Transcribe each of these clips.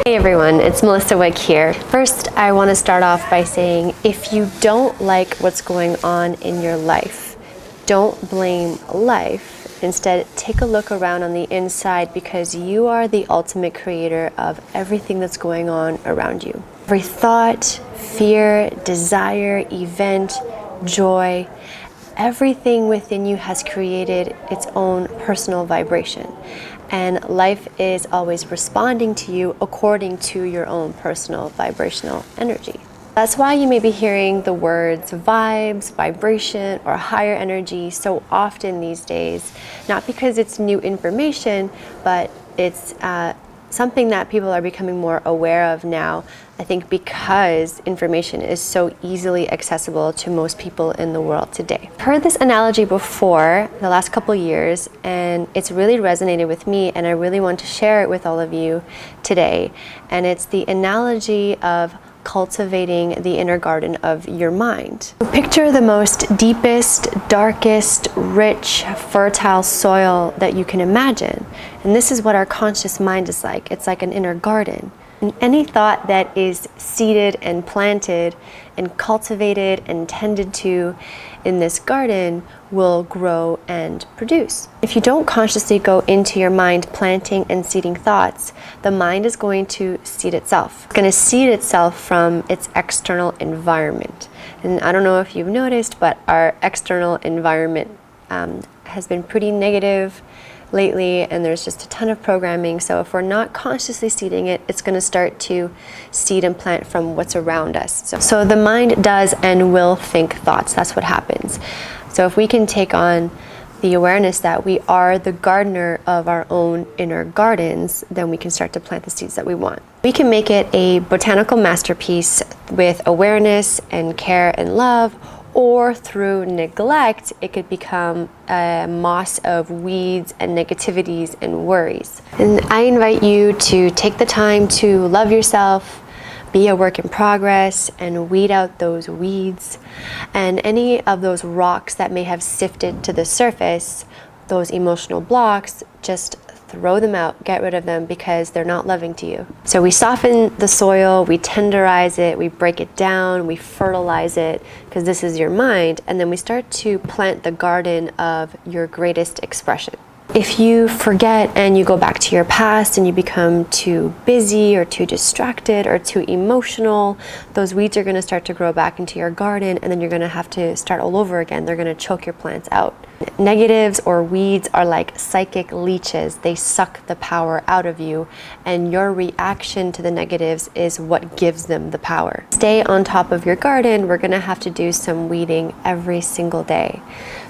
Hey everyone, it's Melissa Wick here. First, I want to start off by saying if you don't like what's going on in your life, don't blame life. Instead, take a look around on the inside because you are the ultimate creator of everything that's going on around you. Every thought, fear, desire, event, joy, everything within you has created its own personal vibration. And life is always responding to you according to your own personal vibrational energy. That's why you may be hearing the words vibes, vibration, or higher energy so often these days. Not because it's new information, but it's something that people are becoming more aware of now. I think because information is so easily accessible to most people in the world today. I've heard this analogy before the last couple years, and it's really resonated with me, and I really want to share it with all of you today. And it's the analogy of cultivating the inner garden of your mind. Picture the most deepest, darkest, rich, fertile soil that you can imagine. And this is what our conscious mind is like. It's like an inner garden. And any thought that is seeded and planted and cultivated and tended to in this garden will grow and produce. If you don't consciously go into your mind planting and seeding thoughts, the mind is going to seed itself. It's going to seed itself from its external environment. And I don't know if you've noticed, but our external environment has been pretty negative lately, and there's just a ton of programming. So if we're not consciously seeding it, it's going to start to seed and plant from what's around us. So the mind does and will think thoughts. That's what happens. So if we can take on the awareness that we are the gardener of our own inner gardens, then we can start to plant the seeds that we want. We can make it a botanical masterpiece with awareness and care and love, or through neglect, it could become a moss of weeds and negativities and worries. And I invite you to take the time to love yourself, be a work in progress, and weed out those weeds and any of those rocks that may have sifted to the surface, those emotional blocks. Just throw them out, get rid of them, because they're not loving to you. So we soften the soil, we tenderize it, we break it down, we fertilize it, because this is your mind, and then we start to plant the garden of your greatest expression. If you forget and you go back to your past and you become too busy or too distracted or too emotional, those weeds are going to start to grow back into your garden, and then you're going to have to start all over again. They're going to choke your plants out. Negatives or weeds are like psychic leeches. They suck the power out of you, and your reaction to the negatives is what gives them the power. Stay on top of your garden. We're going to have to do some weeding every single day.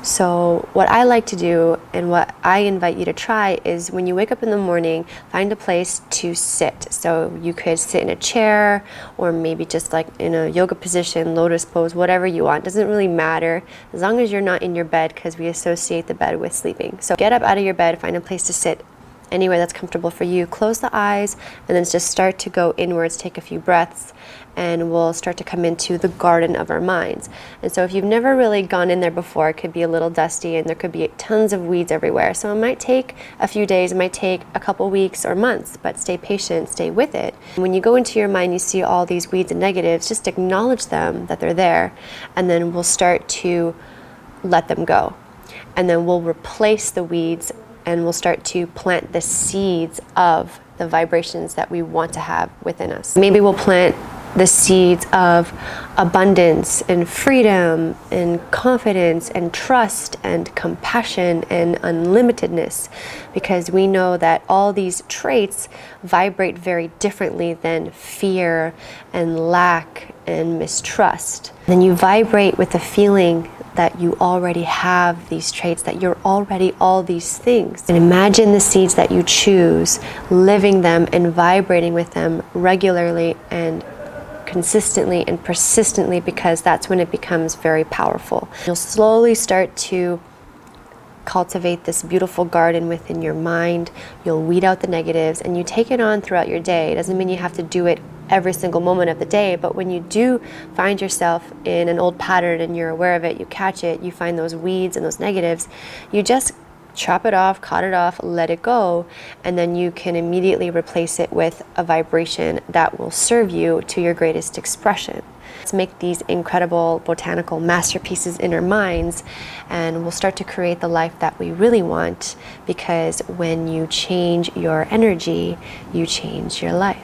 So what I like to do, and what I invite you to try, is when you wake up in the morning, find a place to sit. So you could sit in a chair, or maybe just like in a yoga position, lotus pose, whatever you want. Doesn't really matter, as long as you're not in your bed, because we associate the bed with sleeping. So get up out of your bed, find a place to sit anywhere that's comfortable for you. Close the eyes, and then just start to go inwards. Take a few breaths, and we'll start to come into the garden of our minds. And so if you've never really gone in there before, it could be a little dusty and there could be tons of weeds everywhere. So it might take a few days, it might take a couple weeks or months, but stay patient, stay with it. When you go into your mind, you see all these weeds and negatives, just acknowledge them, that they're there, and then we'll start to let them go. And then we'll replace the weeds, and we'll start to plant the seeds of the vibrations that we want to have within us. Maybe we'll plant the seeds of abundance and freedom and confidence and trust and compassion and unlimitedness, because we know that all these traits vibrate very differently than fear and lack and mistrust. Then you vibrate with the feeling that you already have these traits, that you're already all these things. And imagine the seeds that you choose, living them and vibrating with them regularly and consistently and persistently, because that's when it becomes very powerful. You'll slowly start to cultivate this beautiful garden within your mind. You'll weed out the negatives, and you take it on throughout your day. It doesn't mean you have to do it every single moment of the day, but when you do find yourself in an old pattern and you're aware of it, you catch it, you find those weeds and those negatives, you just chop it off, cut it off, let it go, and then you can immediately replace it with a vibration that will serve you to your greatest expression. Let's make these incredible botanical masterpieces in our minds, and we'll start to create the life that we really want, because when you change your energy, you change your life.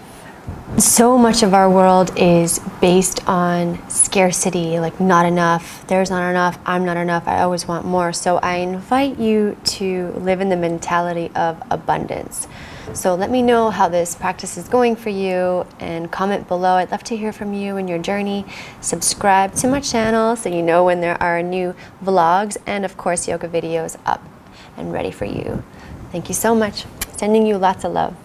So much of our world is based on scarcity, like not enough, there's not enough, I'm not enough, I always want more. So I invite you to live in the mentality of abundance. So let me know how this practice is going for you and comment below. I'd love to hear from you and your journey. Subscribe to my channel so you know when there are new vlogs and of course yoga videos up and ready for you. Thank you so much. Sending you lots of love.